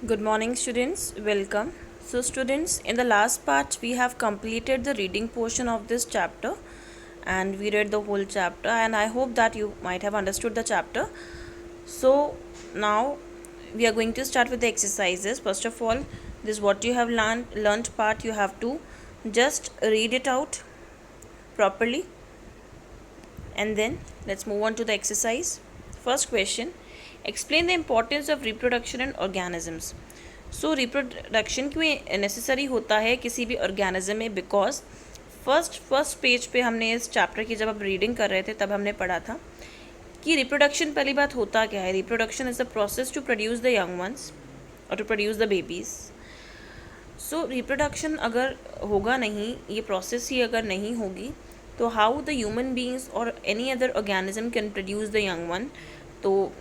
Good morning, students. Welcome. So, students, in the last part, we have completed the reading portion of this chapter and we read the whole chapter. And I hope that you might have understood the chapter. So, now we are going to start with the exercises. First of all, this what you have learned part, you have to just read it out properly, and then let's move on to the exercise. First question: explain the importance of reproduction in organisms. So reproduction क्यों necessary होता है किसी भी organism में? Because first page पे हमने इस chapter की जब आप रीडिंग कर रहे थे तब हमने पढ़ा था कि रिप्रोडक्शन पहली बात होता क्या है. Reproduction is the process to produce the young ones or to produce the babies. So reproduction अगर होगा नहीं, ये प्रोसेस ही अगर नहीं होगी, तो हाउ द ह्यूमन बींग्स और any other organism can produce the young one. तो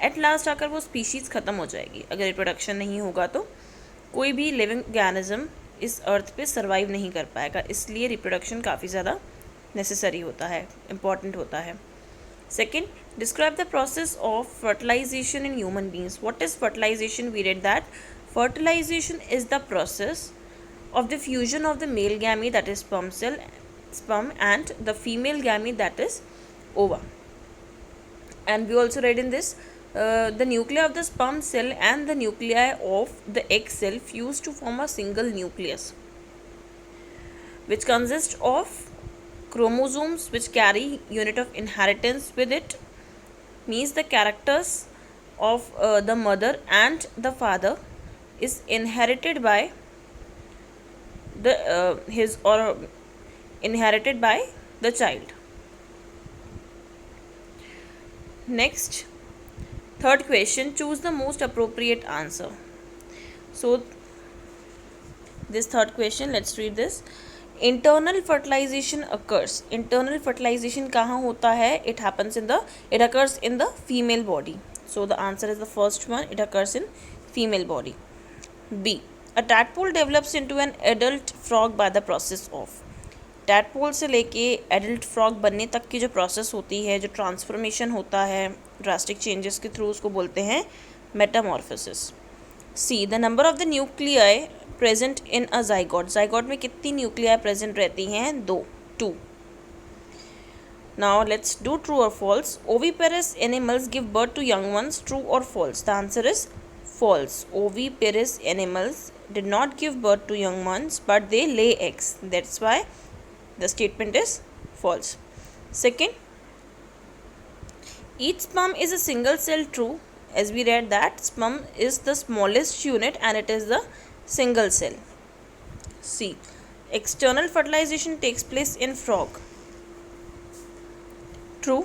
एट लास्ट आकर वो स्पीशीज़ ख़त्म हो जाएगी. अगर रिप्रोडक्शन नहीं होगा तो कोई भी लिविंग ऑर्गेनिज्म इस अर्थ पे सर्वाइव नहीं कर पाएगा. इसलिए रिप्रोडक्शन काफ़ी ज़्यादा नेसेसरी होता है, इम्पॉर्टेंट होता है. Second, describe the process of fertilization in human beings. What is fertilization? We read that fertilization is the process of the fusion of the male gamete, that is sperm, and the female gamete, that is ova. And we also read in this the nuclei of the sperm cell and the nuclei of the egg cell fuse to form a single nucleus, which consists of chromosomes which carry unit of inheritance with it. Means the characters of the mother and the father is inherited by the his or inherited by the child. Next, third question, choose the most appropriate answer. So this third question, let's read this. Internal fertilization occurs. Internal fertilization कहाँ होता है? It occurs in the female body. So the answer is the first one. It occurs in female body. B. A tadpole develops into an adult frog by the process of. Tadpole से लेके adult frog बनने तक की जो process होती है, जो transformation होता है ड्रास्टिक चेंजेस के थ्रू, उसको बोलते हैं metamorphosis. C. The number of the nuclei present in a zygote. Zygote में कितनी न्यूक्लियाई प्रेजेंट रहती हैं? 2. Now let's do true or false. Oviparous animals give birth to young ones. True or false? The answer is false. Oviparous animals did not give birth to young ones, but they lay eggs. That's why the statement is false. Second, each sperm is a single cell. True, as we read that sperm is the smallest unit and it is the single cell. C. External fertilization takes place in frog. True,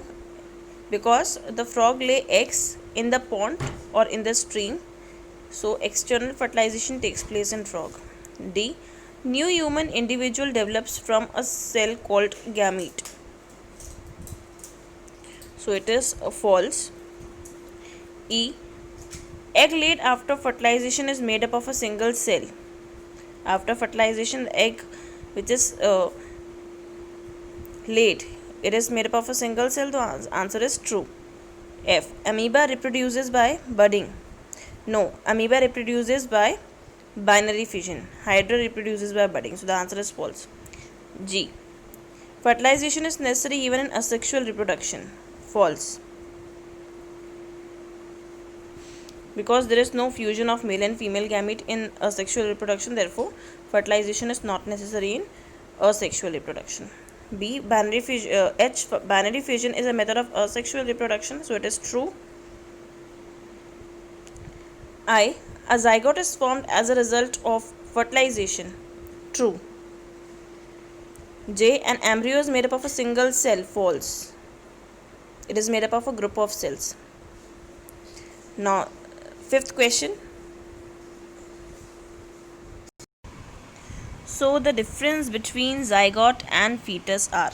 because the frog lay eggs in the pond or in the stream. So external fertilization takes place in frog. D. New human individual develops from a cell called gamete. So it is false. E. Egg laid after fertilization is made up of a single cell. After fertilization, the egg which is laid, it is made up of a single cell. The answer is true. F. Amoeba reproduces by budding. No, amoeba reproduces by binary fission. Hydra reproduces by budding. So the answer is false. G. Fertilization is necessary even in asexual reproduction. False. Because there is no fusion of male and female gamete in asexual reproduction, therefore fertilization is not necessary in asexual reproduction. B. Binary fission. H. Binary fission is a method of asexual reproduction. So it is true. I. A zygote is formed as a result of fertilization. True. J. An embryo is made up of a single cell. False. It is made up of a group of cells. Now, fifth question. So, the difference between zygote and fetus are.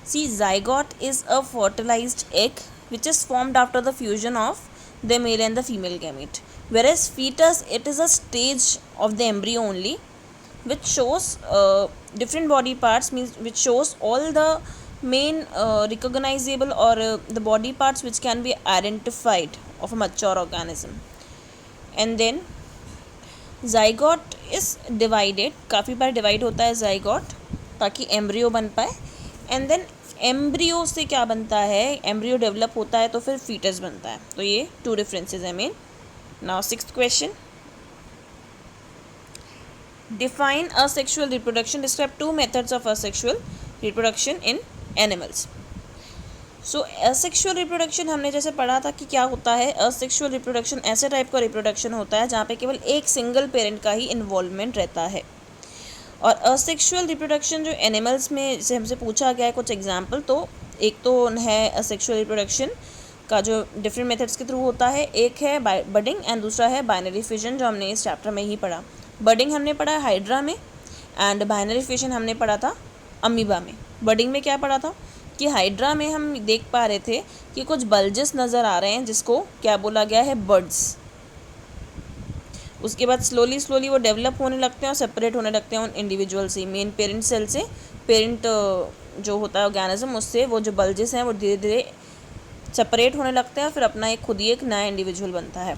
See, zygote is a fertilized egg which is formed after the fusion of the male and the female gamete, whereas fetus, it is a stage of the embryo only which shows different body parts, means which shows all the main recognizable or the body parts which can be identified of a mature organism. And then zygote is divided, काफ़ी बार divide होता है zygote ताकि embryo बन पाए, and then embryo से क्या बनता है, एम्ब्रियो डेवलप होता है तो फिर फीटस बनता है. तो ये 2 डिफरेंसेस है main. Now 6th question, define asexual reproduction, describe 2 methods of asexual reproduction in animals. So asexual reproduction हमने जैसे पढ़ा था कि क्या होता है. असेक्सुअल रिप्रोडक्शन ऐसे टाइप का रिप्रोडक्शन होता है जहाँ पे केवल एक सिंगल पेरेंट का ही इन्वॉल्वमेंट रहता है. और असेक्सुअल रिप्रोडक्शन जो एनिमल्स में जैसे हमसे पूछा गया है कुछ एग्जाम्पल, तो एक तो है असेक्सुअल रिप्रोडक्शन का जो डिफरेंट मेथड्स के थ्रू होता है. एक है बडिंग एंड दूसरा है बाइनरी फिजन, जो हमने इस चैप्टर में ही पढ़ा. बडिंग हमने पढ़ा हाइड्रा में एंड बाइनरी फिजन हमने पढ़ा था अमीबा में. बडिंग में क्या पढ़ा था कि हाइड्रा में हम देख पा रहे थे कि कुछ बल्जेस नज़र आ रहे हैं जिसको क्या बोला गया है, बर्ड्स. उसके बाद स्लोली वो डेवलप होने लगते हैं और सेपरेट होने लगते हैं उन इंडिविजुअल से, मेन पेरेंट सेल से. पेरेंट जो होता है ऑर्गेनिज्म, उससे वो जो बल्जेस हैं वो धीरे धीरे सेपरेट होने लगते हैं, फिर अपना एक खुद ही एक नया इंडिविजुअल बनता है.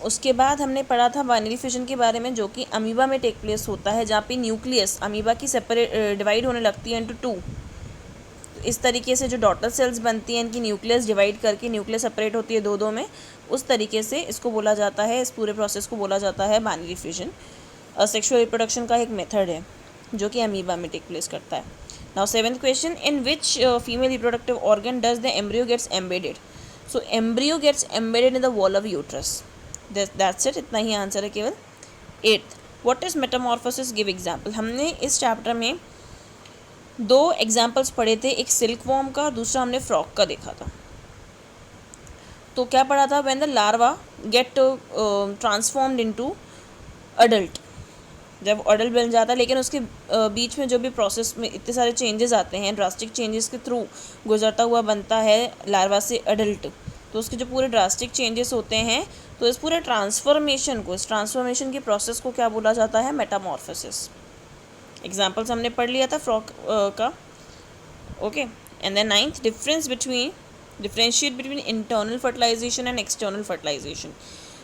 उसके बाद हमने पढ़ा था बाइनरी फिजन के बारे में, जो कि अमीबा में टेक प्लेस होता है, जहाँ पे न्यूक्लियस अमीबा की सेपरेट डिवाइड होने लगती है इनटू 2. इस तरीके से जो डॉटर सेल्स बनती हैं, इनकी न्यूक्लियस डिवाइड करके न्यूक्लियस सेपरेट होती है 2 में. उस तरीके से इसको बोला जाता है, इस पूरे प्रोसेस को बोला जाता है बाइनरी फिजन. सेक्सुअल रिप्रोडक्शन का एक मेथड है जो कि अमीबा में टेक प्लेस करता है. Now 7th question, in which female reproductive organ does the embryo gets embedded. So embryo gets embedded in the wall of uterus. That's it, इतना ही आंसर है केवल. 8th, what is metamorphosis, give example. हमने इस chapter में 2 examples पढ़े थे, एक सिल्क वॉर्म का और दूसरा हमने फ्रॉक का देखा था. तो क्या पढ़ा था, when the larva get transformed into adult, जब अडल्ट बन जाता है, लेकिन उसके बीच में जो भी प्रोसेस में इतने सारे चेंजेस आते हैं, ड्रास्टिक चेंजेस के थ्रू गुजरता हुआ बनता है लार्वा से अडल्ट. तो उसके जो पूरे ड्रास्टिक चेंजेस होते हैं, तो इस पूरे ट्रांसफॉर्मेशन को, इस ट्रांसफॉर्मेशन की प्रोसेस को क्या बोला जाता है, मेटामॉर्फोसिस. एग्जाम्पल्स हमने पढ़ लिया था फ्रॉक का. Okay, and then 9th, differentiate between internal fertilization and external fertilization.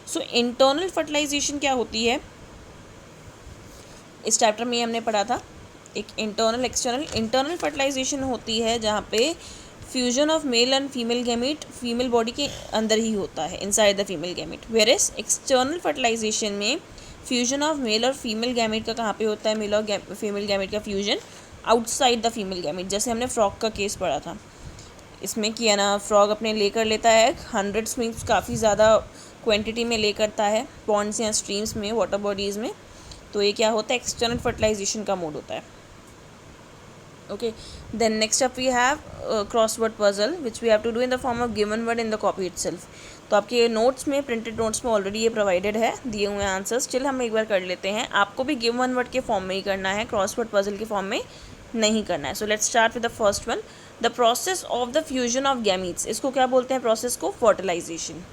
So internal fertilization क्या होती है, इस चैप्टर में हमने पढ़ा था. एक इंटरनल एक्सटर्नल. इंटरनल फर्टिलाइजेशन होती है जहाँ पे fusion of male and female gamete female body के अंदर ही होता है, inside the female gamete. Whereas external fertilization में फ्यूजन ऑफ मेल और फीमेल गैमीट का कहाँ पे होता है, मेल और फीमेल गैमीट का fusion outside the female gamete. जैसे हमने फ्रॉक का केस पढ़ा था, इसमें किया ना, फ्रॉग अपने लेकर लेता है 100s में, काफ़ी ज़्यादा क्वांटिटी में ले करता है पॉन्ड्स या स्ट्रीम्स में, वाटर बॉडीज़ में. तो ये क्या होता है, एक्सटर्नल फर्टिलाइजेशन का मोड होता है. Okay, then next up we have crossword puzzle which we have to do in the form of given word in the copy itself. तो आपके नोट्स में, प्रिंटेड नोट्स में ऑलरेडी ये प्रोवाइडेड है, दिए हुए आंसर्स. स्टिल हम एक बार कर लेते हैं. आपको भी गिवन वर्ड के फॉर्म में ही करना है, क्रॉसवर्ड पजल के फॉर्म में नहीं करना है. So let's start with the first one, the process of the fusion of gametes. इसको क्या बोलते हैं, प्रोसेस को, fertilization.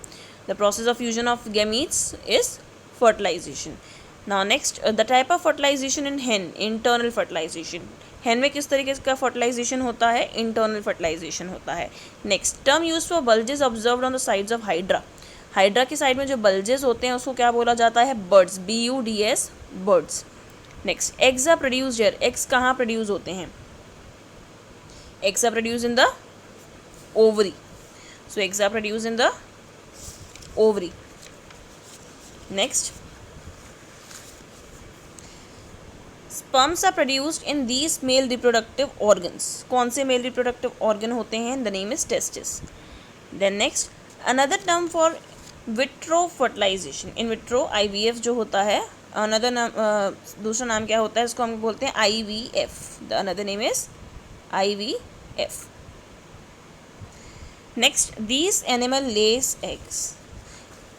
The process of fusion of gametes is fertilization. Now next, the type of fertilization in hen, internal fertilisation. हेन में किस तरीके का फर्टिलाइजेशन होता है, इंटरनल फर्टिलाइजेशन होता है. Next, term use for bulges observed on the sides of hydra. Hydra की साइड में जो बल्जेस होते हैं उसको क्या बोला जाता है, birds, BUDS, birds. Next, eggs are produced here. Eggs कहाँ प्रोड्यूस होते हैं, eggs are produced in the ovary. So eggs are produced in the ovary. Next, sperms are produced in these male reproductive organs. कौन से male reproductive organ होते हैं, the name is testis. Then next, another term for vitro fertilization. In vitro IVF जो होता है, another नाम, दूसरा नाम क्या होता है, इसको हम बोलते हैं IVF. The another name is IVF. Next, these animal lays eggs.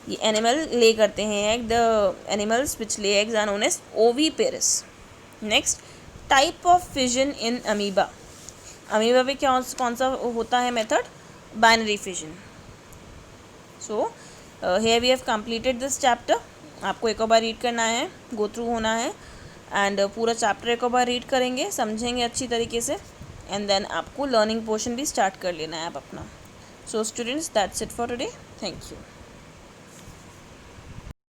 ये एनिमल ले करते हैं egg. The animals which lay eggs are known as oviparous. Next, type of fission in amoeba. Amoeba में क्या कौन सा होता है method, binary fission. So here we have completed this chapter. आपको एक और बार रीड करना है, गो थ्रू होना है, एंड पूरा चैप्टर एक और बार रीड करेंगे, समझेंगे अच्छी तरीके से, एंड देन आपको लर्निंग पोर्शन भी स्टार्ट कर लेना है आप अपना. So students, that's it for today. Thank you.